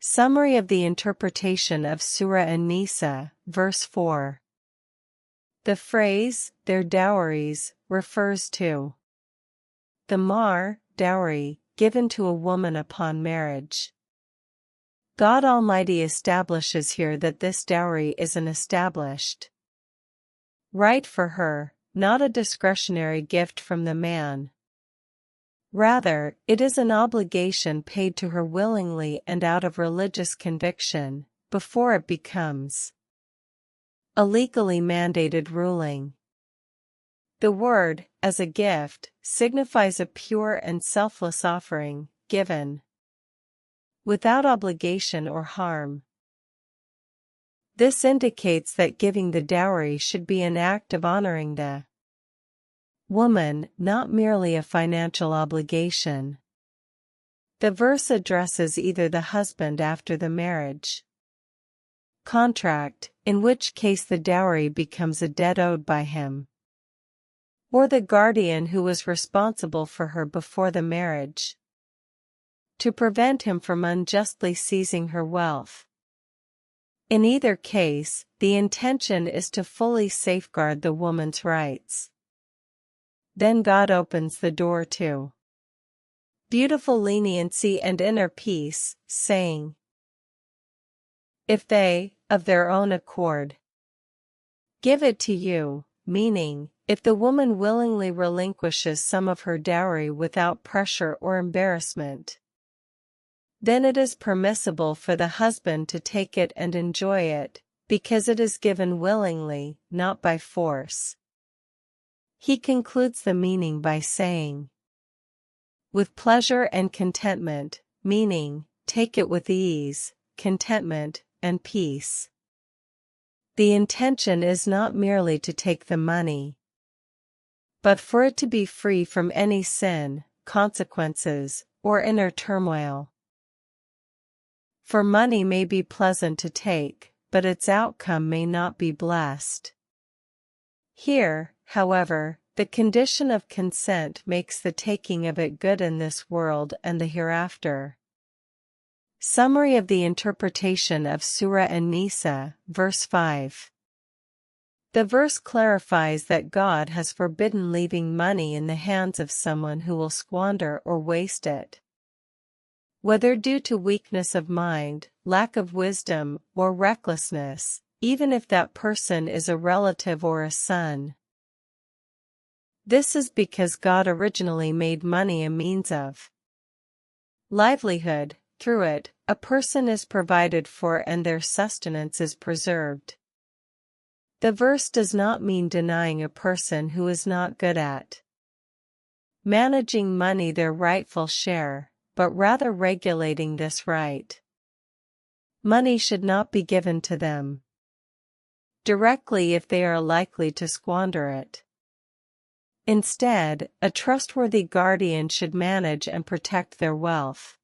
Summary of the interpretation of Surah An-Nisa, verse 4. The phrase, their dowries, refers to the mahr, dowry, given to a woman upon marriage. God Almighty establishes here that this dowry is an established right for her, not a discretionary gift from the man. Rather, it is an obligation paid to her willingly and out of religious conviction, before it becomes a legally mandated ruling. The word, as a gift, signifies a pure and selfless offering, given without obligation or harm. This indicates that giving the dowry should be an act of honoring the woman, not merely a financial obligation. The verse addresses either the husband after the marriage contract, in which case the dowry becomes a debt owed by him, or the guardian who was responsible for her before the marriage, to prevent him from unjustly seizing her wealth. In either case, the intention is to fully safeguard the woman's rights. Then God opens the door to beautiful leniency and inner peace, saying, if they, of their own accord, give it to you, meaning, if the woman willingly relinquishes some of her dowry without pressure or embarrassment, then it is permissible for the husband to take it and enjoy it, because it is given willingly, not by force. He concludes the meaning by saying, with pleasure and contentment, meaning, take it with ease, contentment, and peace. The intention is not merely to take the money, but for it to be free from any sin, consequences, or inner turmoil. For money may be pleasant to take, but its outcome may not be blessed. Here, however, the condition of consent makes the taking of it good in this world and the hereafter. Summary of the interpretation of Surah An-Nisa, verse 5. The verse clarifies that God has forbidden leaving money in the hands of someone who will squander or waste it, whether due to weakness of mind, lack of wisdom, or recklessness, even if that person is a relative or a son. This is because God originally made money a means of livelihood. Through it, a person is provided for and their sustenance is preserved. The verse does not mean denying a person who is not good at managing money their rightful share, but rather regulating this right. Money should not be given to them directly if they are likely to squander it. Instead, a trustworthy guardian should manage and protect their wealth,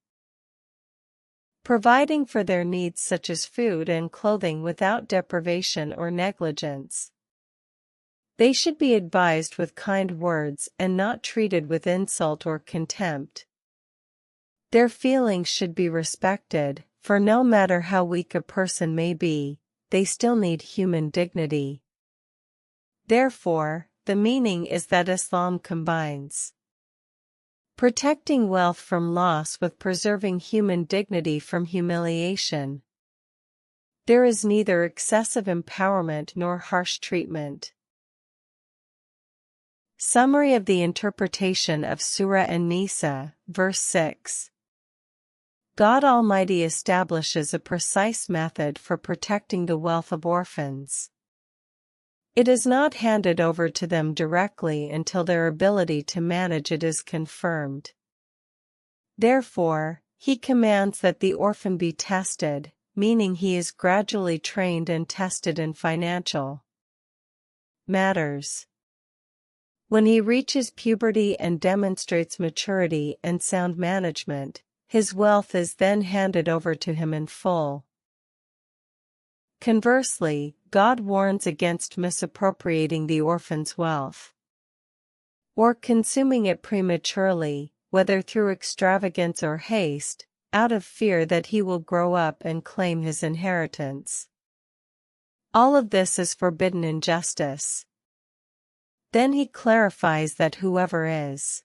providing for their needs such as food and clothing without deprivation or negligence. They should be advised with kind words and not treated with insult or contempt. Their feelings should be respected, for no matter how weak a person may be, they still need human dignity. Therefore, the meaning is that Islam combines protecting wealth from loss with preserving human dignity from humiliation. There is neither excessive empowerment nor harsh treatment. Summary of the interpretation of Surah An-Nisa, verse 6. God Almighty establishes a precise method for protecting the wealth of orphans. It is not handed over to them directly until their ability to manage it is confirmed. Therefore, He commands that the orphan be tested, meaning he is gradually trained and tested in financial matters. When he reaches puberty and demonstrates maturity and sound management, his wealth is then handed over to him in full. Conversely, God warns against misappropriating the orphan's wealth, or consuming it prematurely, whether through extravagance or haste, out of fear that he will grow up and claim his inheritance. All of this is forbidden injustice. Then he clarifies that whoever is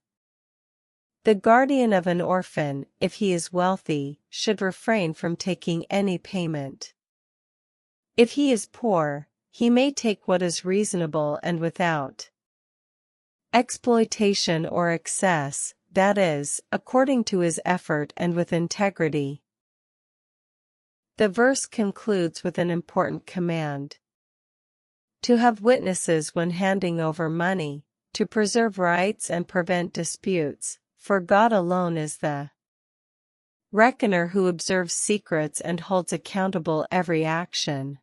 the guardian of an orphan, if he is wealthy, should refrain from taking any payment. If he is poor, he may take what is reasonable and without exploitation or excess, that is, according to his effort and with integrity. The verse concludes with an important command: to have witnesses when handing over money, to preserve rights and prevent disputes, for God alone is the reckoner who observes secrets and holds accountable every action.